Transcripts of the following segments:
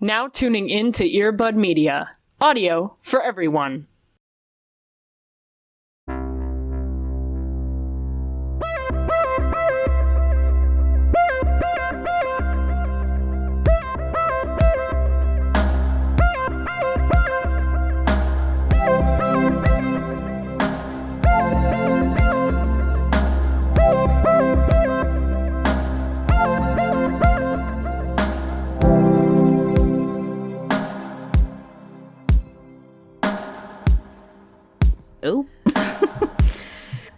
Now tuning in to Earbud Media. Audio for everyone. Oh.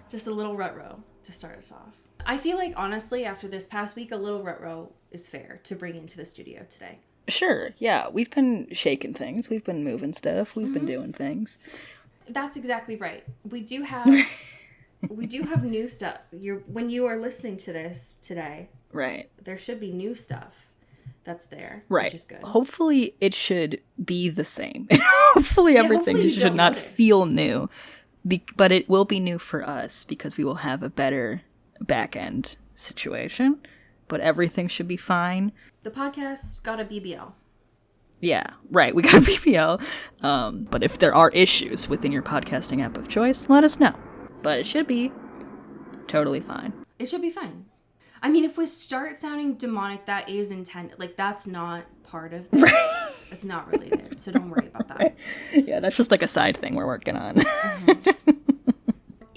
Just a little rut-row to start us off. I feel like, honestly, after this past week, a little rut-row is fair to bring into the studio today. Sure, yeah. We've been shaking things. We've been moving stuff. We've been doing things. That's exactly right. We do have new stuff. When you are listening to this today, right, there should be new stuff that's there, right. Which is good. Hopefully it should be the same. Hopefully everything should not feel new. But it will be new for us because we will have a better back-end situation. But everything should be fine. The podcast got a BBL. Yeah, right. We got a BBL. But if there are issues within your podcasting app of choice, let us know. But it should be totally fine. It should be fine. I mean, if we start sounding demonic, that is intended. Like, that's not part of this. Right. It's not related, so don't worry about that. Right. Yeah, that's just like a side thing we're working on. Mm-hmm.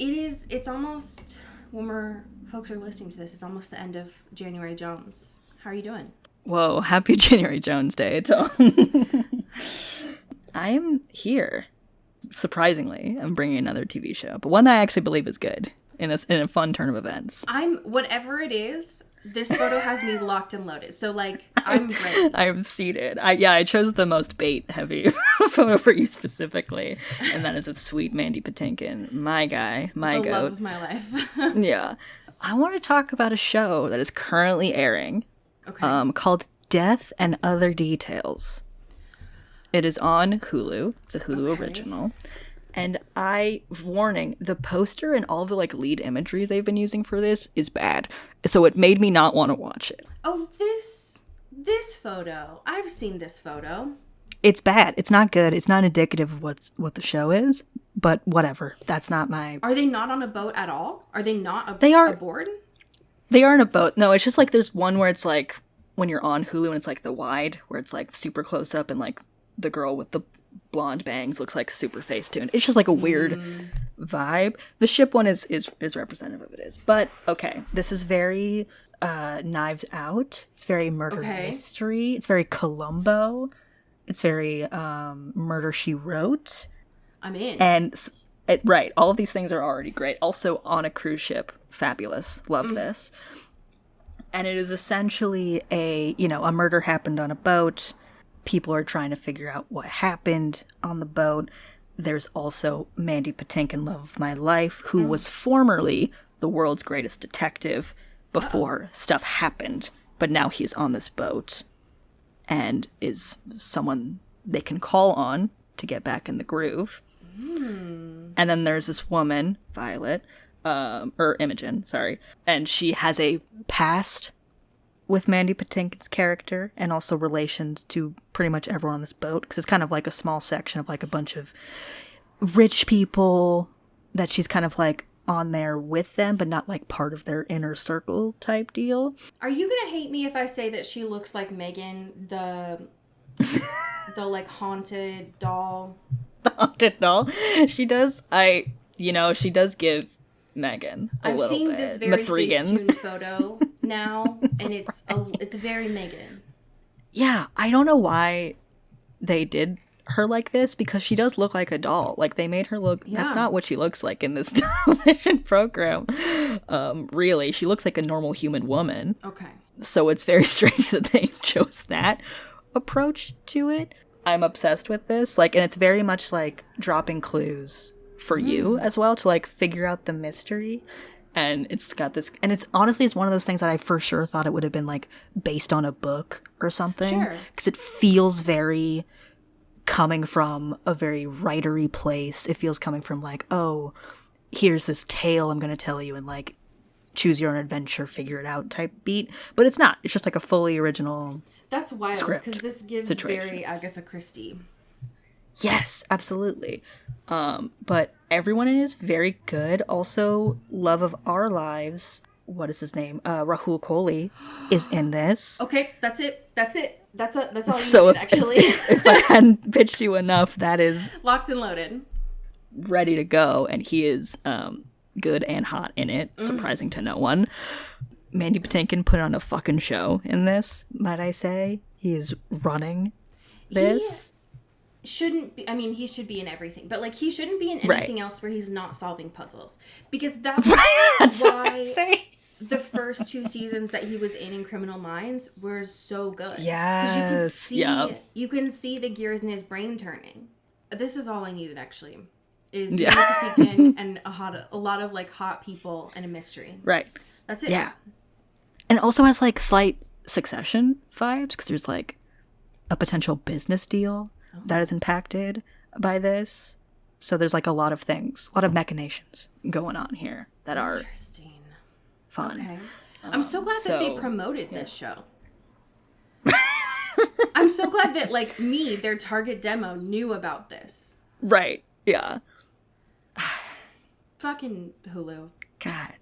It's almost, when folks are listening to this, it's almost the end of January Jones. How are you doing? Whoa, happy January Jones Day. I am here. Surprisingly, I'm bringing another TV show, but one that I actually believe is good in a fun turn of events. Whatever it is, this photo has me locked and loaded. So, like, I'm ready. I'm seated. I chose the most bait-heavy photo for you specifically, and that is of sweet Mandy Patinkin, my guy, my goat. The love of my life. Yeah. I want to talk about a show that is currently airing, called Death and Other Details. It is on Hulu. It's a Hulu original. And warning, the poster and all the lead imagery they've been using for this is bad. So it made me not want to watch it. Oh, this photo. I've seen this photo. It's bad. It's not good. It's not indicative of what the show is. But whatever. That's not my... Are they not on a boat at all? Are they not aboard? They are on a boat. No, it's just there's one where it's when you're on Hulu and it's the wide, where it's super close up and the girl with the blonde bangs looks super face-tuned. It's just a weird vibe. The ship one is representative of it. But okay, this is very Knives Out. It's very murder mystery. It's very Columbo. It's very Murder, She Wrote. I'm in. And right, all of these things are already great. Also on a cruise ship, fabulous. Love this. And it is essentially a murder happened on a boat. People are trying to figure out what happened on the boat. There's also Mandy Patinkin, love of my life, who was formerly the world's greatest detective before stuff happened. But now he's on this boat and is someone they can call on to get back in the groove. And then there's this woman, Violet, or Imogen, sorry. And she has a past with Mandy Patinkin's character and also relations to pretty much everyone on this boat, because it's kind of a small section of a bunch of rich people that she's kind of on there with them, but not part of their inner circle type deal. Are you gonna hate me if I say that she looks like Megan, the haunted doll? The haunted doll? She does. She does give Megan a little bit. I've seen this very face-tuned photo now, and it's very Megan. Yeah, I don't know why they did her like this, because she does look like a doll. They made her look... Yeah. That's not what she looks like in this television program. Really, she looks like a normal human woman. Okay. So it's very strange that they chose that approach to it. I'm obsessed with this. And it's very much dropping clues for you as well to figure out the mystery. And it's got this, and it's honestly, it's one of those things that I for sure thought it would have been based on a book or something. Sure. Because it feels very coming from a very writery place. It feels coming from oh, here's this tale I'm going to tell you, and choose your own adventure, figure it out type beat. But it's not. It's just a fully original That's wild, script because this gives situation. very Agatha Christie. Yes, absolutely. But everyone in it is very good. Also, love of our lives. What is his name? Rahul Kohli is in this. Okay, that's it. That's all you So needed, actually. if I hadn't pitched you enough, that is Locked and loaded. ready to go, and he is good and hot in it. Surprising to no one. Mandy Patinkin put on a fucking show in this, might I say. He is running this. He shouldn't be, I mean, he should be in everything, but like he shouldn't be in anything else where he's not solving puzzles, because that's why the first 2 seasons that he was in Criminal Minds were so good. Yes. You can see the gears in his brain turning. This is all I needed, actually, is Mandy Patinkin and a lot of like hot people and a mystery. Right. That's it. Yeah. And also has like slight Succession vibes, because there's like a potential business deal that is impacted by this. So there's like a lot of things, a lot of machinations going on here that are Interesting. fun. Okay. I'm so glad that they promoted this show. I'm so glad that like me, their target demo, knew about this. Right. Yeah. Fucking Hulu. God.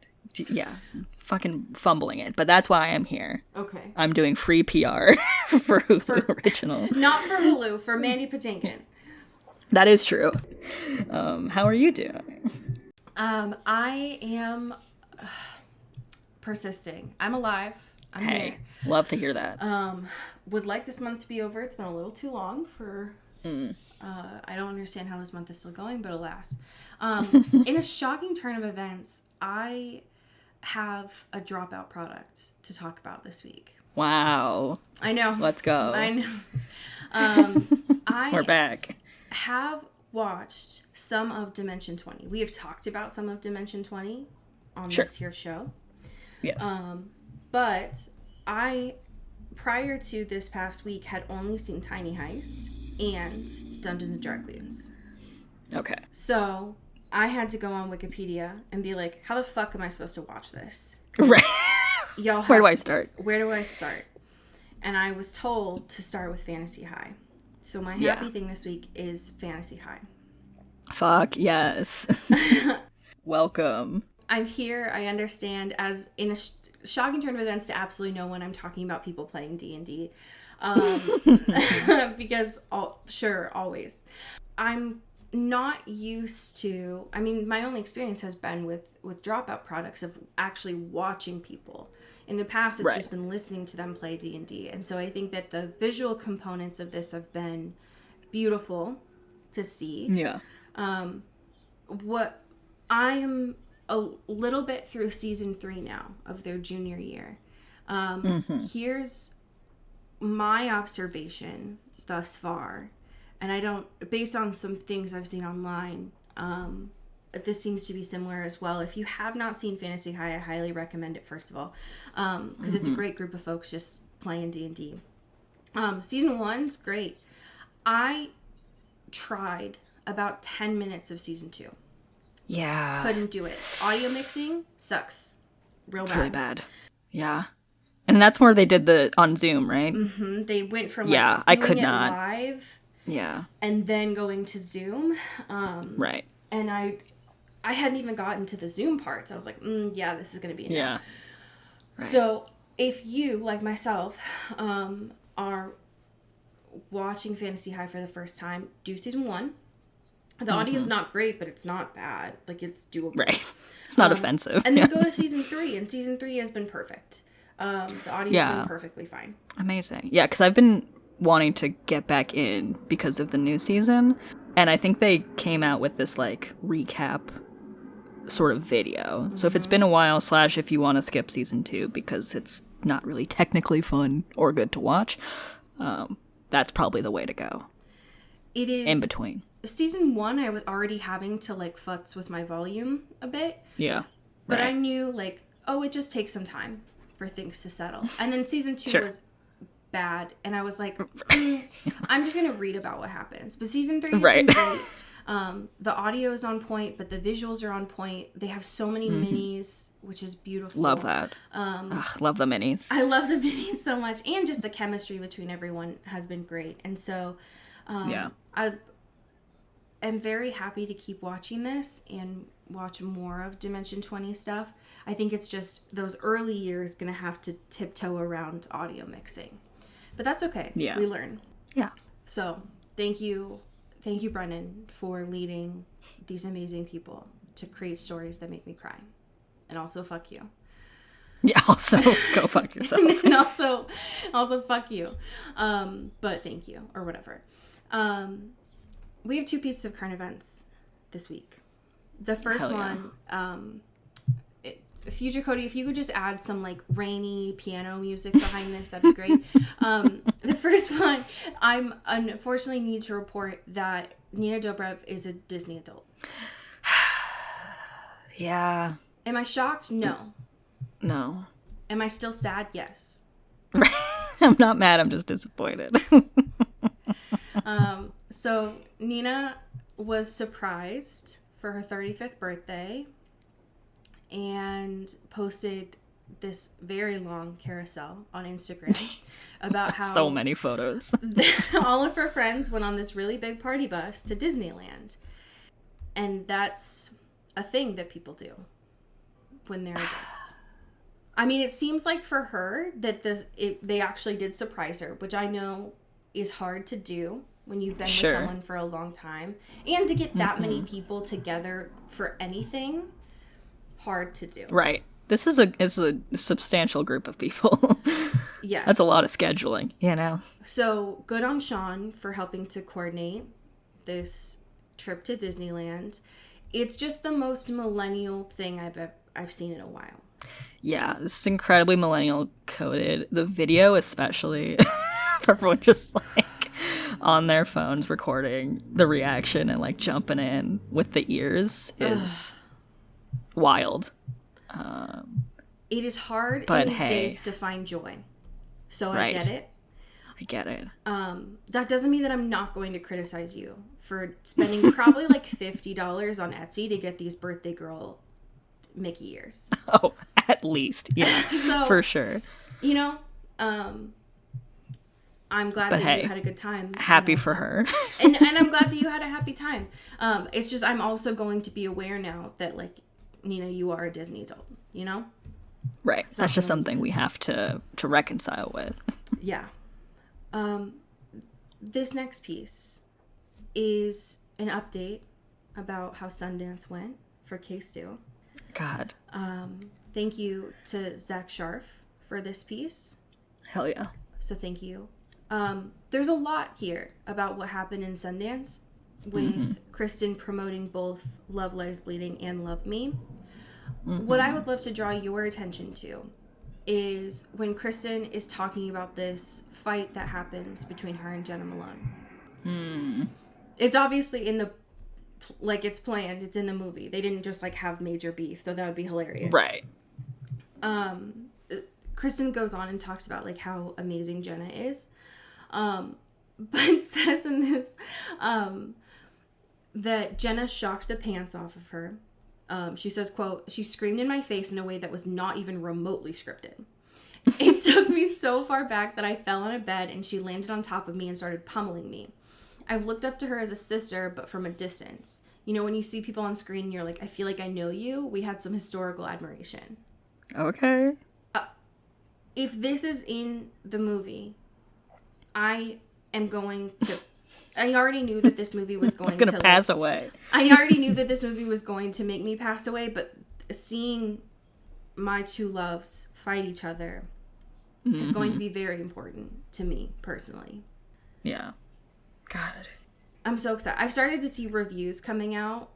Yeah. Fucking fumbling it. But that's why I'm here. Okay. I'm doing free PR for Hulu Original. Not for Hulu, for Mandy Patinkin. That is true. How are you doing? I am persisting. I'm alive. I'm here. Love to hear that. Would like this month to be over. It's been a little too long for... I don't understand how this month is still going, but alas. In a shocking turn of events, I have a dropout product to talk about this week. Wow. I know. Let's go. I know. We're back. Have watched some of Dimension 20. We have talked about some of Dimension 20 on this here show. Yes. But I, prior to this past week, had only seen Tiny Heist and Dungeons and Drag Queens. Okay. So I had to go on Wikipedia and be like, how the fuck am I supposed to watch this? Right. Y'all Where do I start? Where do I start? And I was told to start with Fantasy High. So my happy thing this week is Fantasy High. Fuck yes. Welcome. I'm here. I understand, as in a shocking turn of events to absolutely no one, I'm talking about people playing D&D. Because, always. I'm not used to, I mean, my only experience has been with dropout products of actually watching people. In the past, it's just been listening to them play D&D. And so I think that the visual components of this have been beautiful to see. Yeah. What I am a little bit through season 3 now of their junior year. Here's my observation thus far. And I don't, based on some things I've seen online, this seems to be similar as well. If you have not seen Fantasy High, I highly recommend it, first of all, because it's a great group of folks just playing D&D. Season 1's great. I tried about 10 minutes of season 2. Yeah. Couldn't do it. Audio mixing sucks. Real bad. Really bad. Yeah. And that's where they did on Zoom, right? Mm-hmm. They went from I could it not live, yeah, and then going to Zoom. Right. And I hadn't even gotten to the Zoom parts. I was like, yeah, this is going to be enough. Right. So if you, like myself, are watching Fantasy High for the first time, do season 1. The audio's not great, but it's not bad. Like, it's doable. Right. It's not offensive. And then go to season 3, and season 3 has been perfect. The audio's been perfectly fine. Amazing. Yeah, because I've been wanting to get back in because of the new season, and I think they came out with this, like, recap sort of video. So if it's been a while, / if you want to skip season 2 because it's not really technically fun or good to watch, that's probably the way to go. It is. In between. Season 1, I was already having to, like, futz with my volume a bit. Yeah. But I knew, like, it just takes some time for things to settle. And then season 2 was bad. And I was like, I'm just going to read about what happens. But season 3 has been great. The audio is on point, but the visuals are on point. They have so many minis, which is beautiful. Love that. Love the minis. I love the minis so much, and just the chemistry between everyone has been great. And so, I am very happy to keep watching this and watch more of Dimension 20 stuff. I think it's just those early years going to have to tiptoe around audio mixing, but that's okay. Yeah, we learn. Yeah. So thank you, Brennan, for leading these amazing people to create stories that make me cry, and also fuck you. Yeah, also go fuck yourself. And also fuck you. But thank you, or whatever. We have 2 pieces of current events this week. The first one, Future Cody, if you could just add some like rainy piano music behind this, that'd be great. The first one, I'm unfortunately need to report that Nina Dobrev is a Disney adult. Yeah. Am I shocked? No. No. Am I still sad? Yes. I'm not mad, I'm just disappointed. So Nina was surprised for her 35th birthday and posted this very long carousel on Instagram about how so many photos. all of her friends went on this really big party bus to Disneyland. And that's a thing that people do when they're adults. I mean, it seems like for her that they actually did surprise her, which I know is hard to do when you've been with someone for a long time. And to get that many people together for anything, hard to do. Right. This is a substantial group of people. Yes. That's a lot of scheduling, you know? So good on Sean for helping to coordinate this trip to Disneyland. It's just the most millennial thing I've seen in a while. Yeah, this is incredibly millennial coded. The video especially, for everyone just like on their phones recording the reaction and like jumping in with the ears is wild. It is hard in these days to find joy. So I get it. I get it. That doesn't mean that I'm not going to criticize you for spending probably like $50 on Etsy to get these birthday girl Mickey ears. Oh, at least. Yeah, so, for sure. You know, I'm glad that you had a good time. Happy for her. and I'm glad that you had a happy time. It's just I'm also going to be aware now that, like, Nina, you are a Disney adult, you know? Right. That's just something we have to reconcile with. Yeah. This next piece is an update about how Sundance went for K-Stu. God. Thank you to Zach Sharf for this piece. Hell yeah. So thank you. There's a lot here about what happened in Sundance with Kristen promoting both Love Lies Bleeding and Love Me. What I would love to draw your attention to is when Kristen is talking about this fight that happens between her and Jenna Malone. It's obviously in the, like, it's planned. It's in the movie. They didn't just, like, have major beef, though that would be hilarious. Right. Kristen goes on and talks about, like, how amazing Jenna is. But says in this, that Jenna shocked the pants off of her. She says, quote, "She screamed in my face in a way that was not even remotely scripted. It took me so far back that I fell on a bed and she landed on top of me and started pummeling me. I've looked up to her as a sister, but from a distance. You know, when you see people on screen and you're like, I feel like I know you, we had some historical admiration." Okay. If this is in the movie, I am going to... I already knew that this movie was going to pass away. I already knew that this movie was going to make me pass away, but seeing my two loves fight each other is going to be very important to me personally. Yeah. God. I'm so excited. I've started to see reviews coming out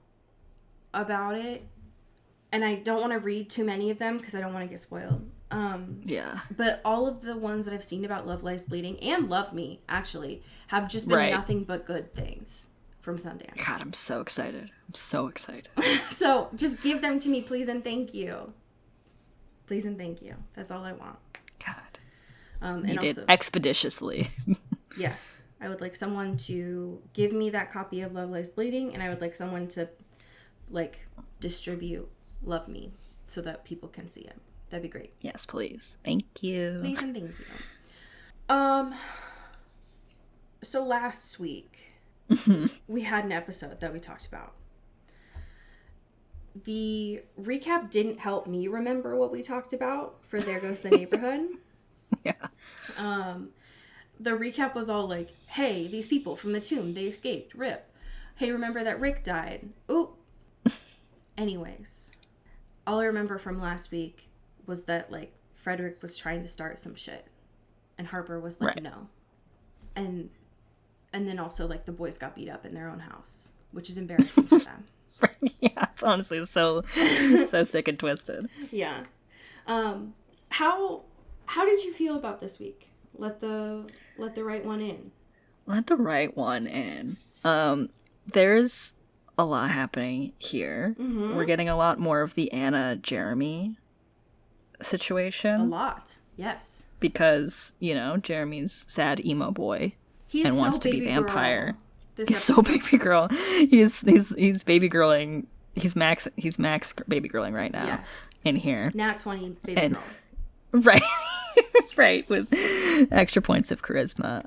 about it, and I don't want to read too many of them because I don't want to get spoiled. Yeah. But all of the ones that I've seen about Love Lies Bleeding and Love Me, actually, have just been nothing but good things from Sundance. God, I'm so excited. I'm so excited. So just give them to me, please and thank you. Please and thank you. That's all I want. God. And you also, did expeditiously. Yes. I would like someone to give me that copy of Love Lies Bleeding, and I would like someone to like distribute Love Me so that people can see it. That'd be great. Yes, please. Thank you. Please and thank you. So last week we had an episode that we talked about. The recap didn't help me remember what we talked about for There Goes the Neighborhood. Yeah. The recap was all like, hey, these people from the tomb, they escaped. Rip. Hey, remember that Rick died. Ooh. Anyways. All I remember from last week was that, like, Frederick was trying to start some shit. And Harper was like, right. no. And then also, like, the boys got beat up in their own house. Which is embarrassing for them. Yeah, it's honestly so sick and twisted. Yeah. How did you feel about this week? Let the right one in. Let the right one in. There's a lot happening here. Mm-hmm. We're getting a lot more of the Anna Jeremy situation. A lot, yes. Because, you know, Jeremy's sad emo boy and wants to be vampire. He's so baby girl. He's baby girling. He's max baby girling right now. Yes. In here. Nat 20 baby girl. Right. Right, with extra points of charisma.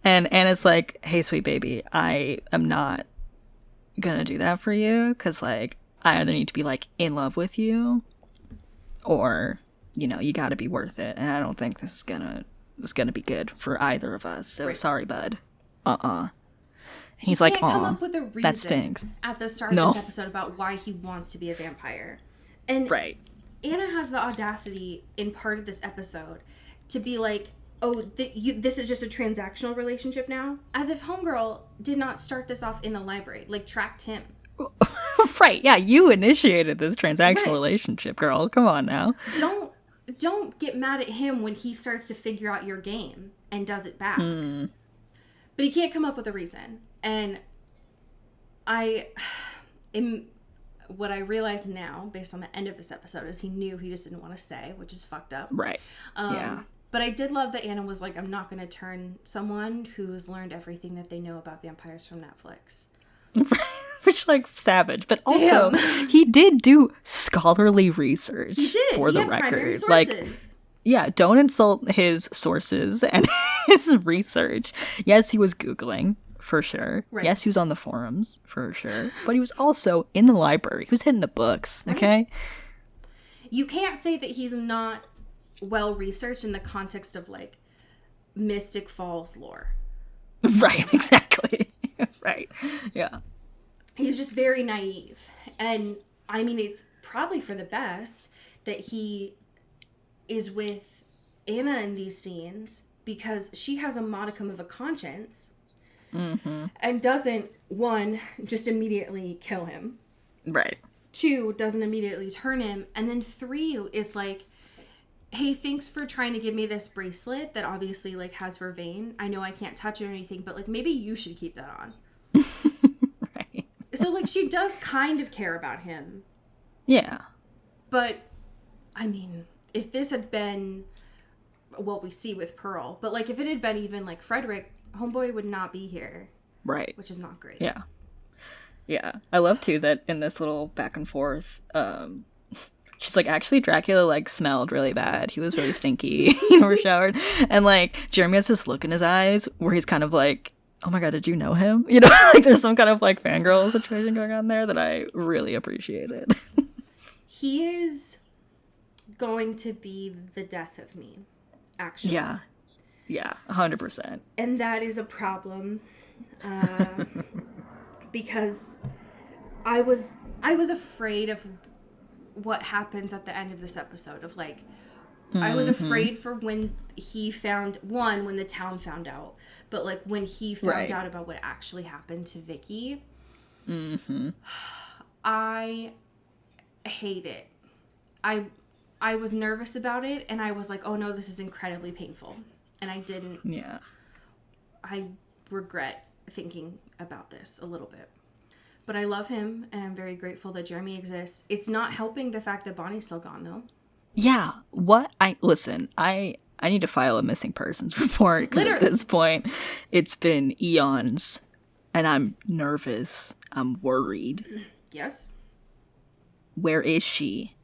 And Anna's like, hey, sweet baby, I am not gonna do that for you, because, like, I either need to be, like, in love with you, or, you know, you gotta be worth it, and I don't think this is gonna be good for either of us, so right. Sorry, bud. And he's like, come up with a reason that stinks. At the start of this episode about why he wants to be a vampire. And right. Anna has the audacity in part of this episode to be like, oh, this is just a transactional relationship now? As if Homegirl did not start this off in the library, like tracked him. Right, yeah, you initiated this transactional relationship, girl. Come on now. Don't get mad at him when he starts to figure out your game and does it back. But he can't come up with a reason. And what I realize now, based on the end of this episode, is he knew he just didn't want to say, which is fucked up. Right. Yeah. But I did love that Anna was like, I'm not going to turn someone who's learned everything that they know about vampires from Netflix. Which, like, savage. But also, he did do scholarly research. He did. For the record. Primary sources. Like, yeah, don't insult his sources and his research. Yes, he was Googling, for sure. Right. Yes, he was on the forums, for sure. But he was also in the library. He was hitting the books, okay? You can't say that he's not well-researched in the context of, like, Mystic Falls lore. Right, exactly. Right, yeah. He's just very naive. And, I mean, it's probably for the best that he is with Anna in these scenes, because she has a modicum of a conscience and doesn't, one, just immediately kill him. Right. Two, doesn't immediately turn him. And then three is like, hey, thanks for trying to give me this bracelet that obviously, like, has vervain. I know I can't touch it or anything, but, like, maybe you should keep that on. Right. So, like, she does kind of care about him. Yeah. But, I mean, if this had been what we see with Pearl, but, like, if it had been even, like, Frederick, Homeboy would not be here. Right. Which is not great. Yeah. Yeah. I love, too, that in this little back and forth, she's like, actually, Dracula, like, smelled really bad. He was really stinky, or showered. And, like, Jeremy has this look in his eyes where he's kind of like, oh my god, did you know him? You know, like, there's some kind of, like, fangirl situation going on there that I really appreciated. He is going to be the death of me, actually. Yeah. Yeah, 100%. And that is a problem. Because I was afraid of what happens at the end of this episode, of, like, I was afraid for when he found, one, when the town found out, but, like, when he found out about what actually happened to Vicky. I hate it. I was nervous about it, and I was like, oh no, this is incredibly painful. And I didn't. Yeah. I regret thinking about this a little bit. But I love him, and I'm very grateful that Jeremy exists. It's not helping the fact that Bonnie's still gone, though. Yeah. Listen, I I need to file a missing persons report, because at this point, it's been eons, and I'm nervous. I'm worried. Yes. Where is she?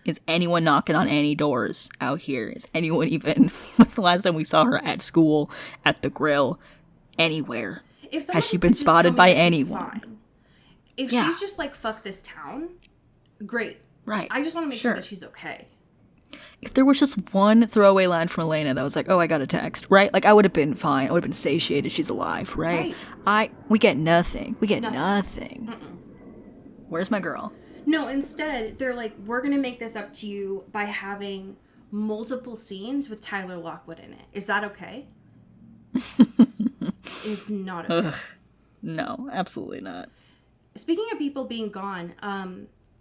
Is anyone knocking on any doors out here? Is anyone even... When's the last time we saw her at school, at the grill, anywhere? Has she been spotted by anyone? If she's just like, fuck this town, great. Right. I just want to make sure that she's okay. If there was just one throwaway line from Elena that was like, oh, I got a text, right? Like, I would have been fine. I would have been satiated. She's alive, right? We get nothing. We get nothing. Where's my girl? No, instead, they're like, we're going to make this up to you by having multiple scenes with Tyler Lockwood in it. Is that okay? It's not okay. Ugh. No, absolutely not. Speaking of people being gone,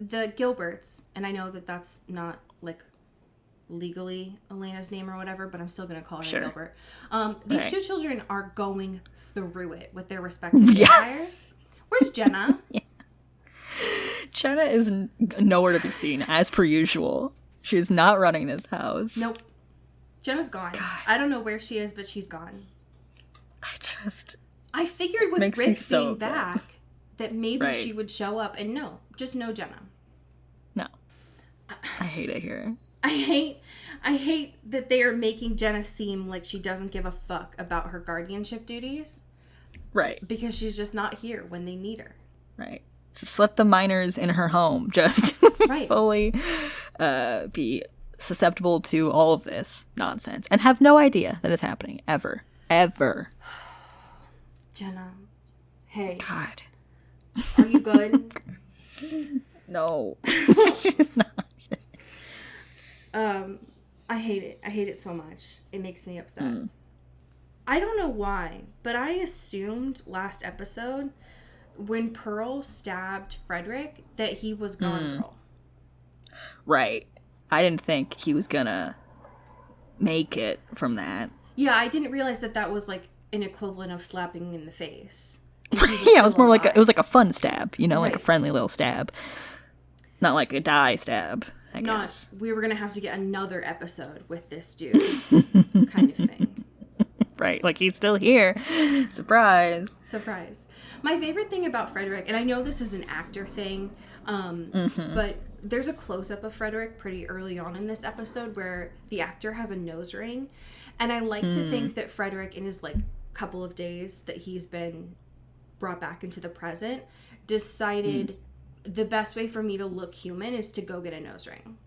the Gilberts, and I know that that's not, like, legally Elena's name or whatever, but I'm still going to call her Gilbert. These two children are going through it with their respective vampires. Where's Jenna? Jenna is nowhere to be seen, as per usual. She's not running this house. Nope. Jenna's gone. God. I don't know where she is, but she's gone. I figured with Rick being back that maybe she would show up, and no, just no Jenna. No. I hate it here. I hate that they are making Jenna seem like she doesn't give a fuck about her guardianship duties. Right. Because she's just not here when they need her. Right. Just let the minors in her home just fully be susceptible to all of this nonsense and have no idea that it's happening ever. Ever. Jenna. Hey. God. Are you good? No. She's not. I hate it. I hate it so much. It makes me upset. I don't know why, but I assumed last episode when Pearl stabbed Frederick that he was Gone Girl. Right. I didn't think he was gonna make it from that. Yeah, I didn't realize that that was like an equivalent of slapping in the face. Yeah, it was more alive. It was like a fun stab, you know, like a friendly little stab. Not like a die stab, I guess. We were gonna have to get another episode with this dude kind of thing. Right, like he's still here. Surprise. My favorite thing about Frederick, and I know this is an actor thing, but there's a close-up of Frederick pretty early on in this episode where the actor has a nose ring. And I like to think that Frederick, in his like couple of days that he's been brought back into the present, decided the best way for me to look human is to go get a nose ring.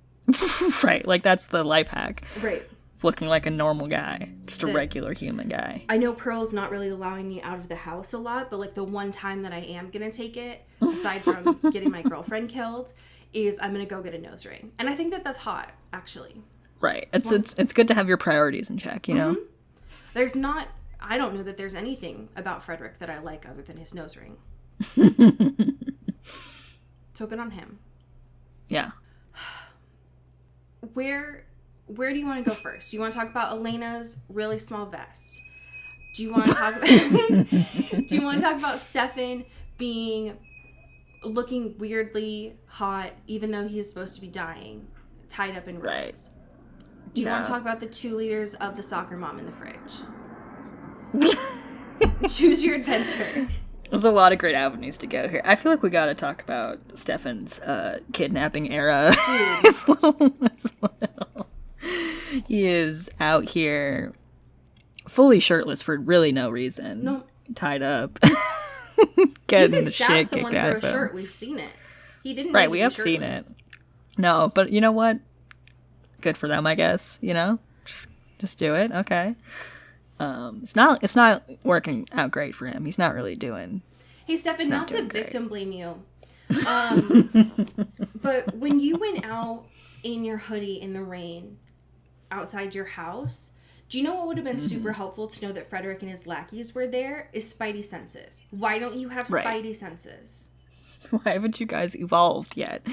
Right, like that's the life hack. Right. Looking like a normal guy, just a regular human guy. I know Pearl's not really allowing me out of the house a lot, but like the one time that I am gonna take it, aside from getting my girlfriend killed, is I'm gonna go get a nose ring. And I think that that's hot, actually. Right. It's good to have your priorities in check, you know? I don't know that there's anything about Frederick that I like other than his nose ring. So good on him. Yeah. Where do you want to go first? Do you want to talk about Elena's really small vest? Do you want to talk about Stefan looking weirdly hot even though he's supposed to be dying, tied up in ropes? Right. Do you want to talk about the 2 liters of the soccer mom in the fridge? Choose your adventure. There's a lot of great avenues to go here. I feel like we gotta talk about Stefan's kidnapping era. His little. He is out here fully shirtless for really no reason. No. Tied up. Getting the shit kicked out of him. Shirt. We've seen it. He didn't. Right, we have seen it. No, but you know what? Good for them, I guess. You know, just do it. Okay. It's not working out great for him. He's not really doing. Hey, Stefan, not to victim blame you, but when you went out in your hoodie in the rain outside your house, do you know what would have been super helpful to know that Frederick and his lackeys were there? Is spidey senses. Why don't you have spidey senses? Why haven't you guys evolved yet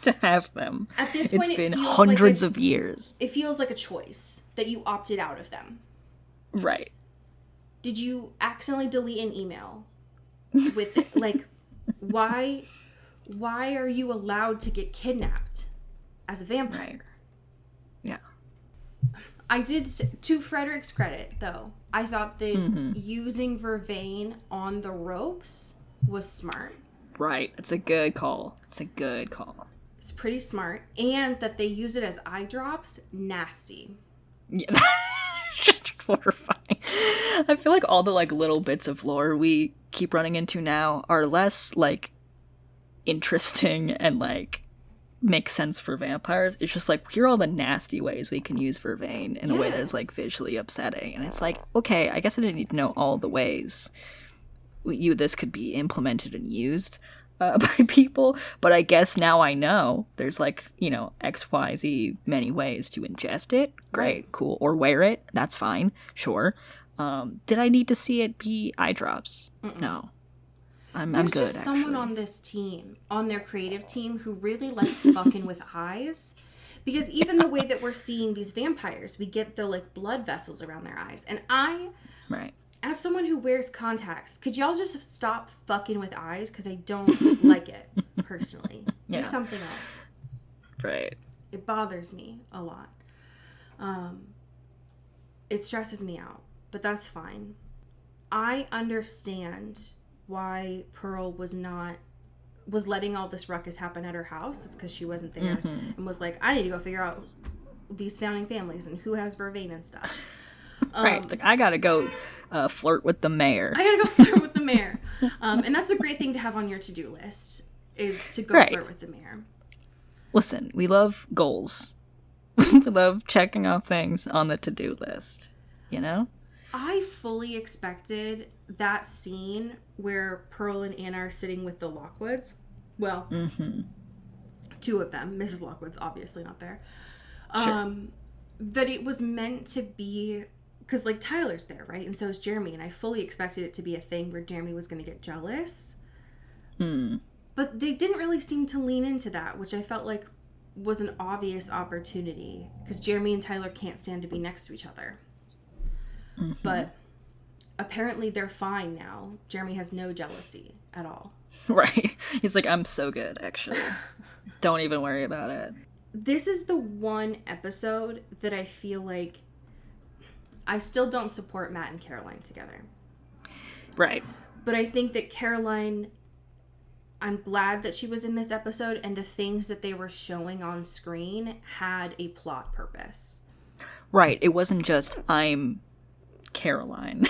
to have them? At this point, it's been hundreds of years. It feels like a choice that you opted out of them. Right. Did you accidentally delete an email with it? Like, why are you allowed to get kidnapped as a vampire? Right. Yeah. I did, to Frederick's credit, though, I thought that using Vervain on the ropes was smart. Right. It's a good call. It's Pretty smart. And that they use it as eye drops, nasty. Yeah. Horrifying. I feel like all the, like, little bits of lore we keep running into now are less, like, interesting and, like, make sense for vampires. It's just like, here are all the nasty ways we can use Vervain in a way that is, like, visually upsetting. And it's like, okay, I guess I didn't need to know all the ways this could be implemented and used by people, but I guess now I know there's, like, you know, XYZ many ways to ingest it. Great, cool. Or wear it. That's fine. Sure. Did I need to see it be eye drops? No. I'm good, There's just someone on this team, on their creative team, who really likes fucking with eyes. Because even the way that we're seeing these vampires, we get the, like, blood vessels around their eyes. And Right. as someone who wears contacts, could y'all just stop fucking with eyes? Because I don't like it, personally. Do something else. Right. It bothers me a lot. It stresses me out. But that's fine. I understand why Pearl was letting all this ruckus happen at her house. It's because she wasn't there and was like, I need to go figure out these founding families and who has Vervain and stuff. Right. It's like, I gotta go flirt with the mayor. And that's a great thing to have on your to-do list, is to go flirt with the mayor. Listen, we love goals. We love checking off things on the to-do list, you know? I fully expected that scene where Pearl and Anna are sitting with the Lockwoods. Well, two of them. Mrs. Lockwood's obviously not there. That it was meant to be... Because, like, Tyler's there, right? And so is Jeremy. And I fully expected it to be a thing where Jeremy was going to get jealous. But they didn't really seem to lean into that, which I felt like was an obvious opportunity. Because Jeremy and Tyler can't stand to be next to each other. But apparently they're fine now. Jeremy has no jealousy at all. Right. He's like, I'm so good, actually. Don't even worry about it. This is the one episode that I feel like I still don't support Matt and Caroline together. Right. But I think that Caroline, I'm glad that she was in this episode, and the things that they were showing on screen had a plot purpose. Right. It wasn't just, I'm Caroline.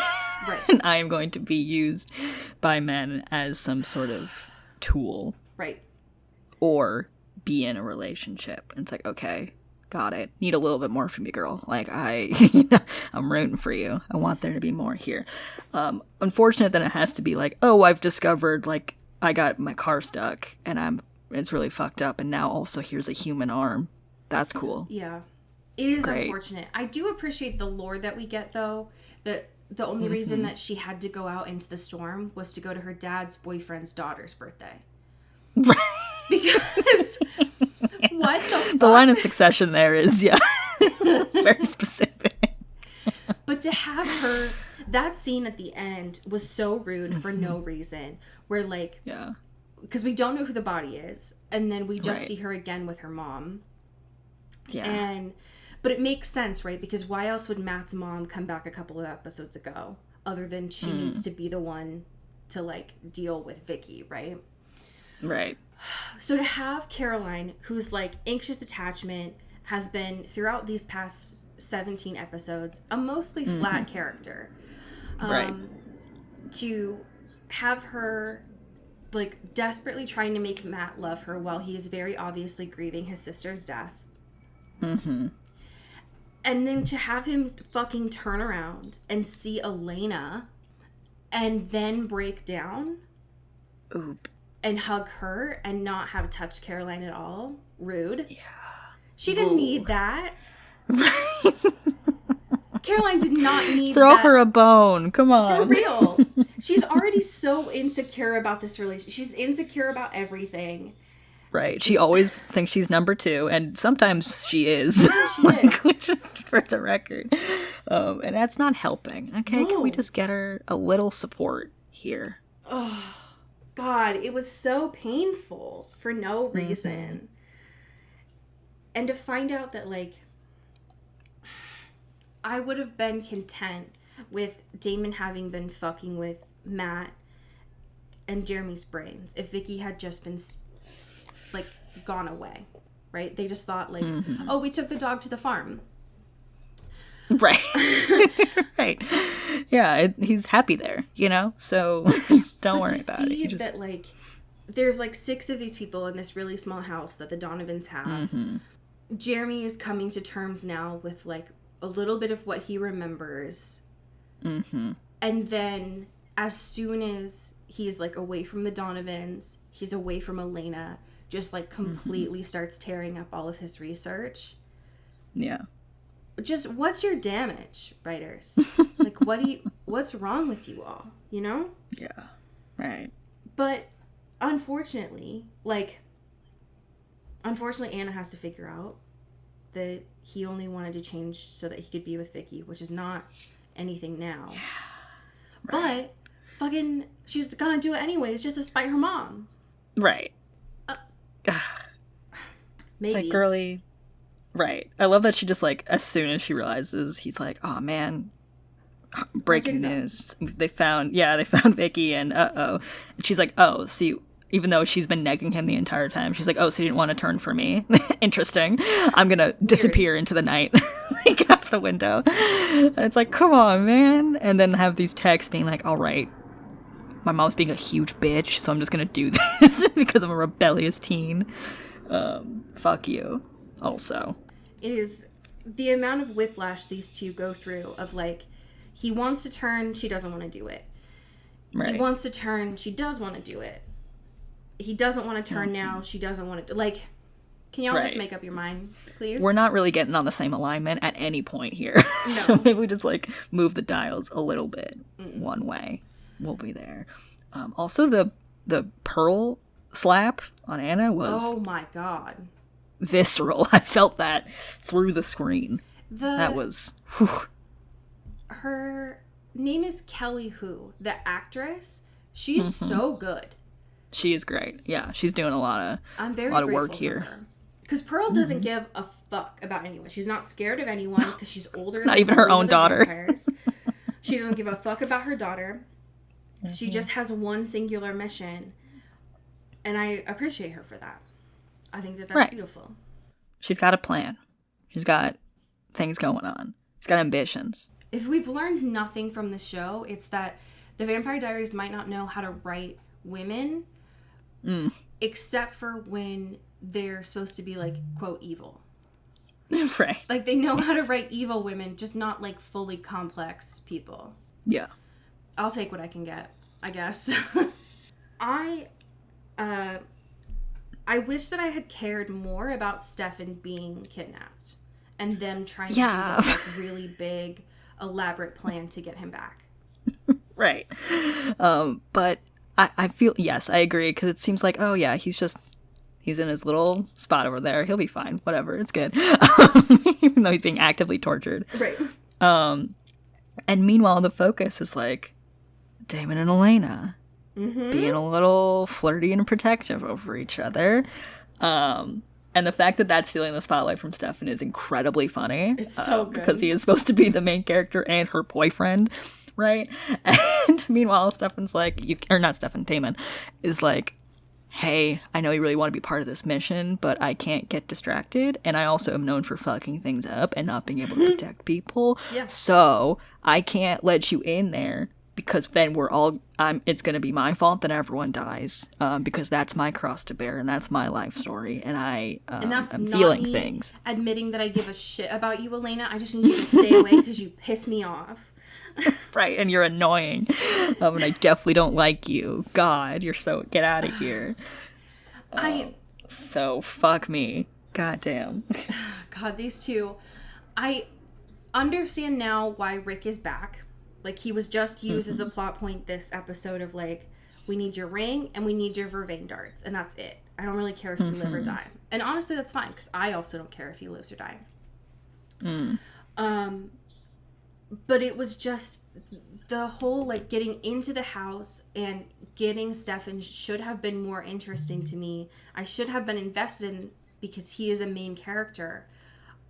Right. And I am going to be used by men as some sort of tool. Right. Or be in a relationship. And it's like, okay, got it. Need a little bit more from you, girl. Like, I'm rooting for you. I want there to be more here. Unfortunate that it has to be like, oh, I've discovered, like, I got my car stuck and it's really fucked up, and now also here's a human arm. That's cool. Yeah. It is unfortunate. I do appreciate the lore that we get, though. That the only reason that she had to go out into the storm was to go to her dad's boyfriend's daughter's birthday. Right. Because what the fuck? The line of succession there is, very specific. But to have her, that scene at the end was so rude for no reason. Where, like, because we don't know who the body is, and then we just see her again with her mom. Yeah. But it makes sense, right? Because why else would Matt's mom come back a couple of episodes ago, other than she needs to be the one to, like, deal with Vicky, right? Right. So to have Caroline, who's, like, anxious attachment, has been, throughout these past 17 episodes, a mostly flat character. Right. To have her, like, desperately trying to make Matt love her while he is very obviously grieving his sister's death. And then to have him fucking turn around and see Elena and then break down. Oop. And hug her and not have touched Caroline at all. Rude. Yeah. She didn't need that. Right. Caroline did not need Throw that. her a bone. Come on. For real. She's already so insecure about this relationship. She's insecure about everything. Right. She always thinks she's number 2, and sometimes she is. She is. For the record. And that's not helping. Okay? No. Can we just get her a little support here? Oh, God. It was so painful for no reason. And to find out that, like, I would have been content with Damon having been fucking with Matt and Jeremy's brains if Vicky had just been, like, gone away, right? They just thought, like, oh, we took the dog to the farm. Right. Right. Yeah, he's happy there, you know? So don't worry about it. You just... that, like, there's, like, 6 of these people in this really small house that the Donovans have. Jeremy is coming to terms now with, like, a little bit of what he remembers. And then as soon as he's, like, away from the Donovans, he's away from Elena, just, like, completely starts tearing up all of his research. Yeah. Just, what's your damage, writers? Like, what's wrong with you all, you know? Yeah. Right. But unfortunately, Anna has to figure out that he only wanted to change so that he could be with Vicky, which is not anything now. Right. But fucking, she's gonna do it anyways, just to spite her mom. Right. Maybe. It's like, girly. Right. I love that she just, like, as soon as she realizes, he's like, oh man, breaking news. They found Vicky, and and she's like, oh, so you, even though she's been negging him the entire time, she's like, oh, so you didn't want to turn for me? Interesting. I'm gonna disappear into the night, like, out the window. And it's like, come on, man. And then have these texts being like, all right, my mom's being a huge bitch, so I'm just gonna do this because I'm a rebellious teen. Fuck you. Also, it is the amount of whiplash these two go through of, like, he wants to turn, she doesn't want to do it. Right. He wants to turn, she does want to do it. He doesn't want to turn now, she doesn't want to, like, can y'all just make up your mind, please? We're not really getting on the same alignment at any point here. No. So maybe we just, like, move the dials a little bit one way. We'll be there. Also, the pearl slap on Anna was... Oh my god. Visceral. I felt that through the screen. That was... Whew. Her name is Kelly Hu, the actress. She is so good. She is great. Yeah, she's doing a lot of work here. Because Pearl doesn't give a fuck about anyone. She's not scared of anyone because she's older. Not even her own daughter. She doesn't give a fuck about her daughter. She just has one singular mission. And I appreciate her for that. I think that's beautiful. She's got a plan. She's got things going on. She's got ambitions. If we've learned nothing from the show, it's that the Vampire Diaries might not know how to write women, except for when they're supposed to be, like, quote, evil. Right. Like, they know how to write evil women, just not, like, fully complex people. Yeah. I'll take what I can get, I guess. I wish that I had cared more about Stefan being kidnapped and them trying to do this, like, really big, elaborate plan to get him back. Right. But I feel, yes, I agree, because it seems like, oh yeah, he's in his little spot over there. He'll be fine. Whatever. It's good. Even though he's being actively tortured. Right. And meanwhile, the focus is, like, Damon and Elena. Being a little flirty and protective over each other. And the fact that that's stealing the spotlight from Stefan is incredibly funny. It's so good. Because he is supposed to be the main character and her boyfriend, right? And meanwhile, Stefan's like, Damon is like, hey, I know you really want to be part of this mission, but I can't get distracted. And I also am known for fucking things up and not being able to protect people. Yeah. So I can't let you in there. Because then it's going to be my fault that everyone dies, because that's my cross to bear, and that's my life story, and and that's I'm not feeling me things. Admitting that I give a shit about you, Elena. I just need you to stay away because you piss me off. Right, and you're annoying, and I definitely don't like you. God, get out of here. So fuck me. Goddamn. God, these two. I understand now why Rick is back. Like, he was just used as a plot point this episode of, like, we need your ring and we need your vervain darts, and that's it. I don't really care if you live or die. And honestly, that's fine, because I also don't care if he lives or dies. But it was just the whole, like, getting into the house and getting Stefan should have been more interesting to me. I should have been invested in, because he is a main character.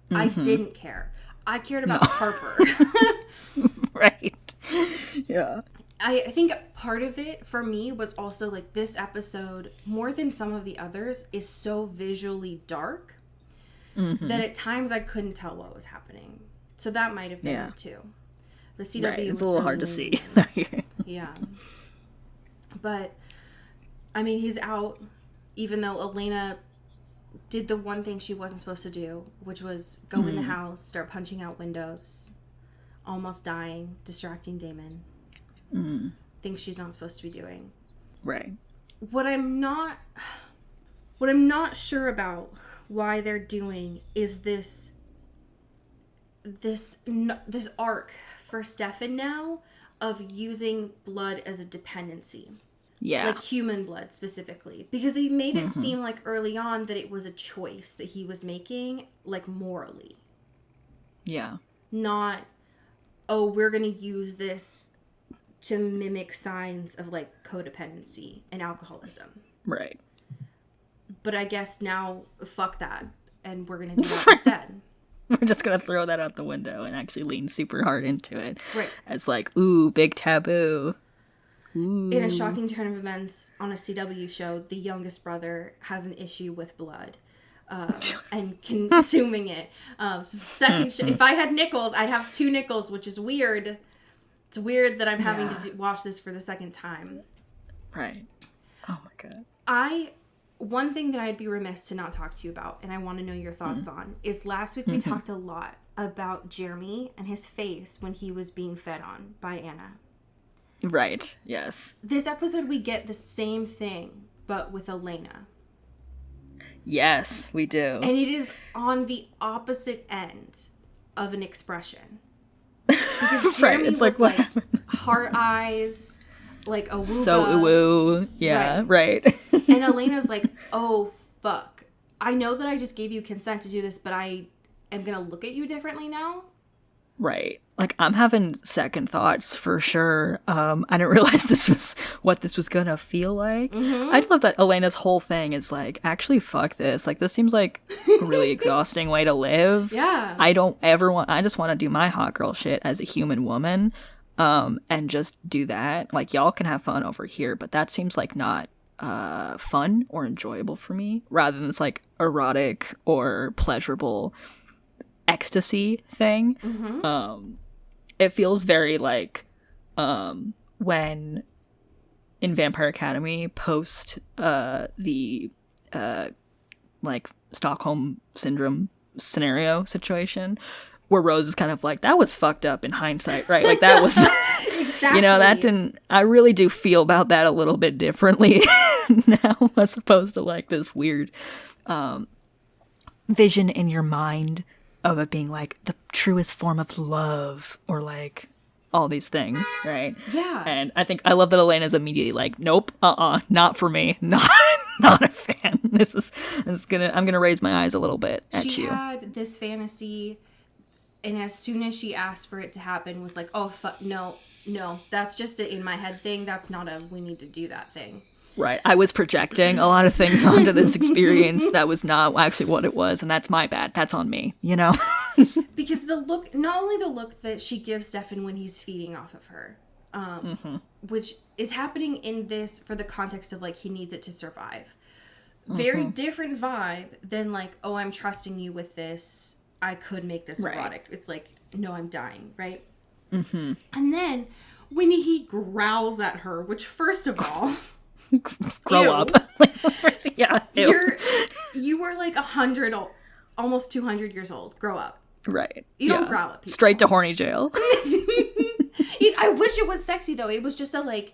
I didn't care. I cared about Harper. Right. Yeah. I think part of it for me was also like this episode, more than some of the others, is so visually dark that at times I couldn't tell what was happening. So that might have been it too. The CW right. It's was a little really hard to see. Yeah. But, I mean, he's out, even though Elena did the one thing she wasn't supposed to do, which was go in the house, start punching out windows, almost dying, distracting Damon. Things she's not supposed to be doing. Right. What I'm not sure about why they're doing is this arc for Stefan now of using blood as a dependency. Yeah. Like human blood specifically. Because he made it seem like early on that it was a choice that he was making, like morally. Yeah. Not, oh, we're going to use this to mimic signs of like codependency and alcoholism. Right. But I guess now, fuck that. And we're going to do that instead. We're just going to throw that out the window and actually lean super hard into it. Right. As like, ooh, big taboo. Ooh. In a shocking turn of events on a CW show, the youngest brother has an issue with blood and consuming it. If I had nickels, I'd have 2 nickels, which is weird. It's weird that I'm having to watch this for the second time. Right. Oh my god. One thing that I'd be remiss to not talk to you about, and I want to know your thoughts on, is last week we talked a lot about Jeremy and his face when he was being fed on by Anna. Right. Yes. This episode we get the same thing, but with Elena. Yes, we do. And it is on the opposite end of an expression. Because Jeremy was like heart eyes, like a woo. So woo. Yeah, right. And Elena's like, oh, fuck. I know that I just gave you consent to do this, but I am going to look at you differently now. Right. Like, I'm having second thoughts for sure. I didn't realize this was what this was gonna feel like. I love that Elena's whole thing is like, actually, fuck this. Like, this seems like a really exhausting way to live. Yeah. I just want to do my hot girl shit as a human woman, and just do that. Like, y'all can have fun over here, but that seems like not fun or enjoyable for me, rather than this like erotic or pleasurable ecstasy thing. It feels very like when in Vampire Academy post the like Stockholm syndrome scenario situation where Rose is kind of like, that was fucked up in hindsight, right? Like that was exactly. You know, that didn't, I really do feel about that a little bit differently now, as opposed to like this weird vision in your mind of it being like the truest form of love or like all these things, right? Yeah. And I love that Elena's immediately like, nope, not for me, not a fan. I'm gonna raise my eyes a little bit at you. She had this fantasy, and as soon as she asked for it to happen, was like, oh fuck, no, that's just an in my head thing. That's not a we need to do that thing. Right. I was projecting a lot of things onto this experience that was not actually what it was, and that's my bad. That's on me, you know? Because the look, not only the look that she gives Stefan when he's feeding off of her, which is happening in this for the context of like he needs it to survive. Very different vibe than like, oh, I'm trusting you with this. I could make this erotic. It's like, no, I'm dying, right? And then when he growls at her, which first of all... Grow up. Yeah. You were like 100, almost 200 years old. Grow up. Right. You don't growl at people. Straight to horny jail. I wish it was sexy though. It was just a like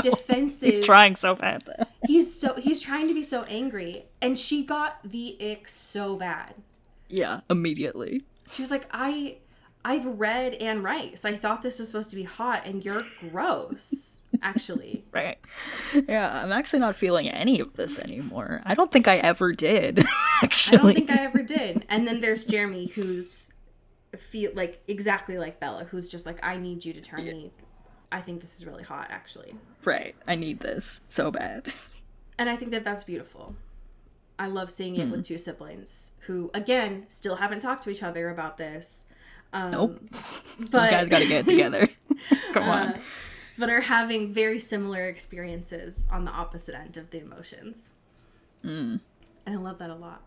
defensive. He's trying so bad though. He's trying to be so angry, and she got the ick so bad. Yeah, immediately. She was like, I've read Anne Rice. I thought this was supposed to be hot, and you're gross, actually. Right. Yeah, I'm actually not feeling any of this anymore. I don't think I ever did, actually. I don't think I ever did. And then there's Jeremy, who's like exactly like Bella, who's just like, I need you to turn me. I think this is really hot, actually. Right. I need this so bad. And I think that that's beautiful. I love seeing it with two siblings who, again, still haven't talked to each other about this. Nope. But You guys got to get it together. Come on. but are having very similar experiences on the opposite end of the emotions. And I love that a lot.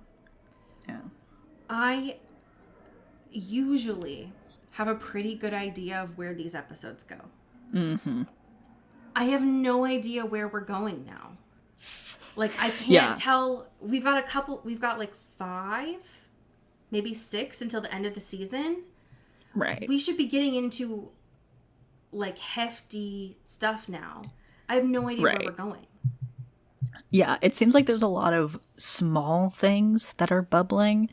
Yeah. I usually have a pretty good idea of where these episodes go. Mm-hmm. I have no idea where we're going now. Like, I can't tell. We've got like 5, maybe 6 until the end of the season. Right. We should be getting into, like, hefty stuff now. I have no idea where we're going. Yeah, it seems like there's a lot of small things that are bubbling,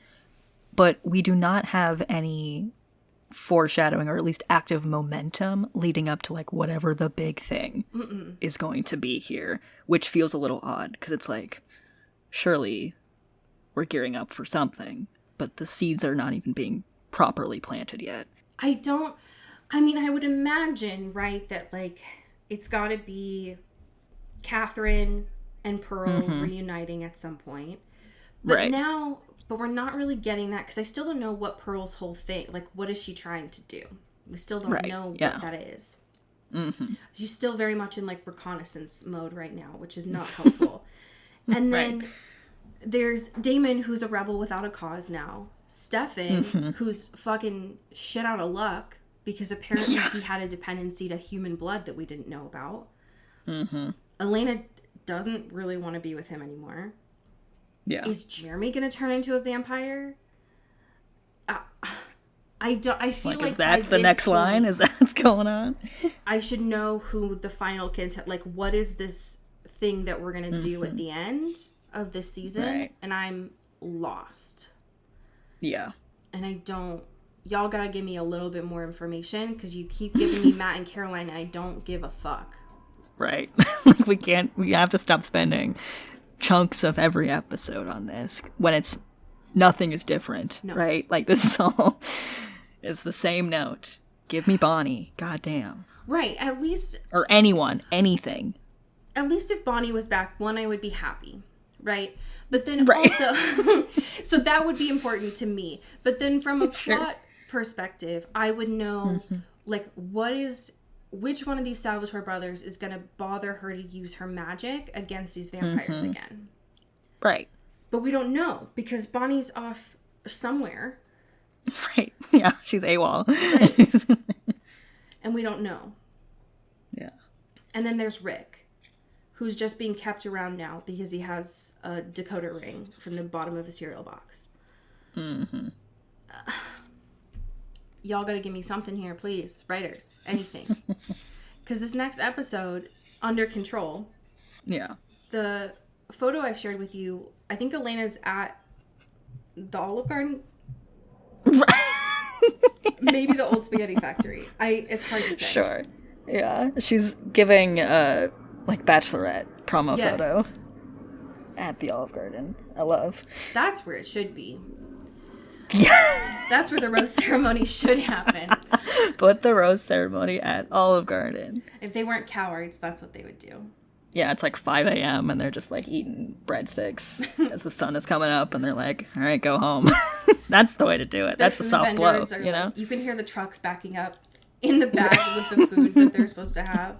but we do not have any foreshadowing or at least active momentum leading up to like whatever the big thing is going to be here, which feels a little odd because it's like, surely we're gearing up for something, but the seeds are not even being properly planted yet. I would imagine, right, that like it's got to be Catherine and Pearl reuniting at some point. But but we're not really getting that because I still don't know what Pearl's whole thing, like, what is she trying to do? We still don't know what that is. She's still very much in, like, reconnaissance mode right now, which is not helpful. And then there's Damon, who's a rebel without a cause now. Stefan, who's fucking shit out of luck because apparently he had a dependency to human blood that we didn't know about. Elena doesn't really want to be with him anymore. Yeah. Is Jeremy gonna turn into a vampire? I feel like is that the next line? Is that what's going on? I should know who the final like, what is this thing that we're gonna do at the end of this season? And I'm lost. Yeah. And y'all gotta give me a little bit more information because you keep giving me Matt and Caroline and I don't give a fuck. Right. Like we have to stop spending chunks of every episode on this when nothing is different, right? Like, this is all is the same note. Give me Bonnie, goddamn. Right, at least, or anyone, anything. At least if Bonnie was back, one, I would be happy, right? But then also, so that would be important to me. But then from a plot perspective, I would know, like, which one of these Salvatore brothers is going to bother her to use her magic against these vampires again? Right. But we don't know because Bonnie's off somewhere. Right. Yeah, she's AWOL. Right. And we don't know. Yeah. And then there's Rick, who's just being kept around now because he has a decoder ring from the bottom of a cereal box. Y'all gotta give me something here, please. Writers. Anything. Because this next episode, Under Control. Yeah. The photo I've shared with you, I think Elena's at the Olive Garden. Maybe the old spaghetti factory. It's hard to say. Sure. Yeah. She's giving like bachelorette promo photo at the Olive Garden. I love. That's where it should be. Yeah. That's where the rose ceremony should happen. Put the rose ceremony at Olive Garden. If they weren't cowards, that's what they would do. Yeah, it's like 5 a.m. and they're just like eating breadsticks as the sun is coming up and they're like, all right, go home. That's the way to do it. That's the soft blow, you know? You can hear the trucks backing up in the back with the food that they're supposed to have.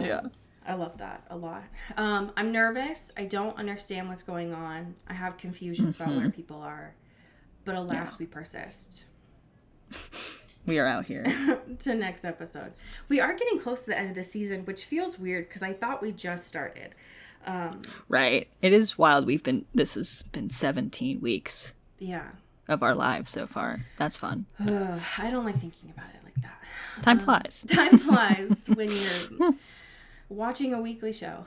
Yeah. I love that a lot. I'm nervous. I don't understand what's going on. I have confusions about where people are. But alas, we persist. We are out here. To next episode. We are getting close to the end of the season, which feels weird because I thought we just started. Right. It is wild. This has been 17 weeks. Yeah. Of our lives so far. That's fun. I don't like thinking about it like that. Time flies. Time flies when you're watching a weekly show.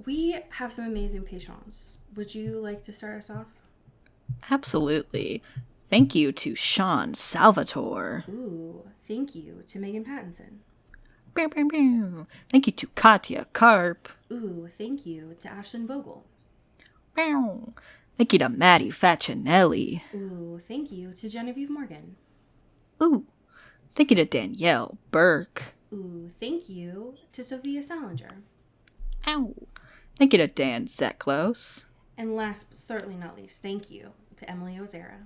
We have some amazing patrons. Would you like to start us off? Absolutely. Thank you to Sean Salvatore. Ooh, thank you to Megan Pattinson. Bow, bow, bow. Thank you to Katya Karp. Ooh, thank you to Ashlyn Vogel. Bow. Thank you to Maddie Facinelli. Ooh, thank you to Genevieve Morgan. Ooh, thank you to Danielle Burke. Ooh, thank you to Sophia Salinger. Ow. Thank you to Dan Zeklos. And last but certainly not least, thank you to Emily Ozera.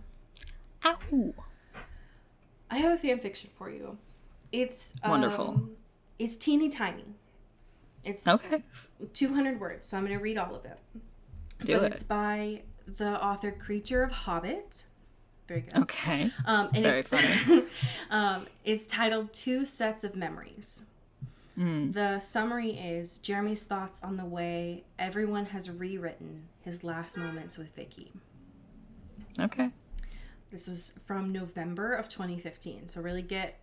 Ow. I have a fan fiction for you. It's Wonderful. It's teeny tiny. It's Okay. 200 words, so I'm going to read all of it. Do it. It's by the author Creature of Hobbit. Very good. Okay. And Very it's funny. it's titled Two Sets of Memories. The summary is Jeremy's thoughts on the way everyone has rewritten his last moments with Vicky. Okay. This is from November of 2015, so really get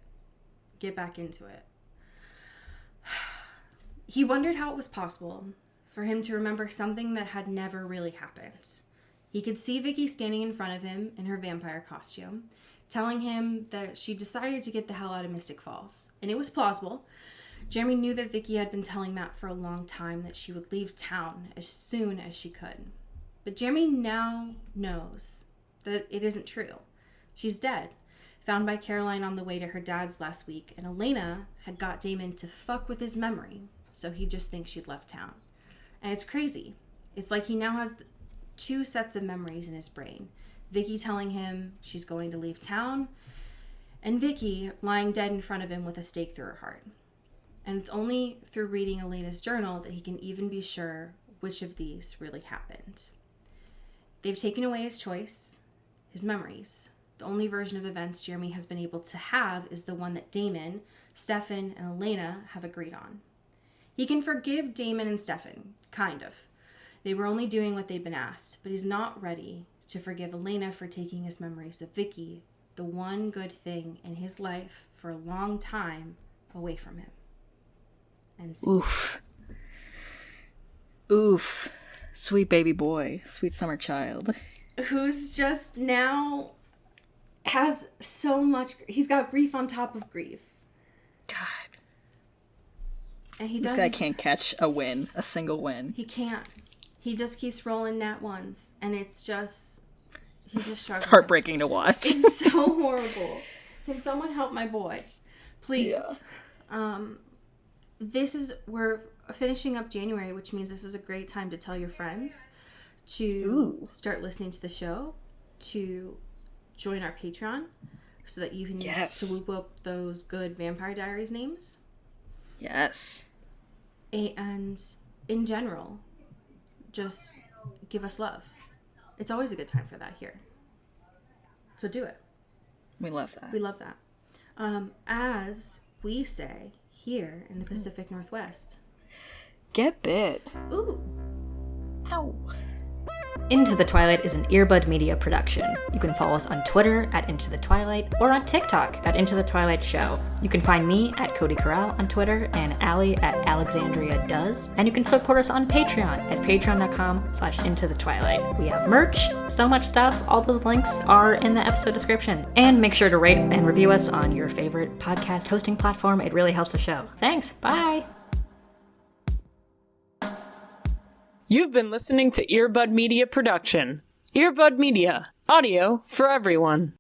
back into it. He wondered how it was possible for him to remember something that had never really happened. He could see Vicky standing in front of him in her vampire costume, telling him that she decided to get the hell out of Mystic Falls. And it was plausible. Jeremy knew that Vicky had been telling Matt for a long time that she would leave town as soon as she could. But Jeremy now knows that it isn't true. She's dead, found by Caroline on the way to her dad's last week, and Elena had got Damon to fuck with his memory, so he just thinks she'd left town. And it's crazy. It's like he now has two sets of memories in his brain. Vicky telling him she's going to leave town, and Vicky lying dead in front of him with a stake through her heart. And it's only through reading Elena's journal that he can even be sure which of these really happened. They've taken away his choice, his memories. The only version of events Jeremy has been able to have is the one that Damon, Stefan, and Elena have agreed on. He can forgive Damon and Stefan, kind of. They were only doing what they'd been asked, but he's not ready to forgive Elena for taking his memories of Vicky, the one good thing in his life for a long time, away from him. And Oof. Oof. Sweet baby boy. Sweet summer child. who's just now has so much, he's got grief on top of grief. God. And This guy can't catch a win, a single win. He can't. He just keeps rolling nat ones, and it's just, he's just struggling. It's heartbreaking to watch. It's so horrible. Can someone help my boy? Please. Yeah. We're finishing up January, which means this is a great time to tell your friends to start listening to the show, to join our Patreon, so that you can swoop up those good Vampire Diaries names. Yes. And in general, just give us love. It's always a good time for that here. So do it. We love that. We love that. As we say here in the Pacific Northwest. Get bit. Ooh. Ow. Into the Twilight is an Earbud Media production. You can follow us on Twitter at Into the Twilight or on TikTok at Into the Twilight Show. You can find me at Cody Corral on Twitter and Allie at Alexandria Does. And you can support us on Patreon at patreon.com/Into the Twilight. We have merch, so much stuff. All those links are in the episode description. And make sure to rate and review us on your favorite podcast hosting platform. It really helps the show. Thanks. Bye. You've been listening to Earbud Media Production. Earbud Media, audio for everyone.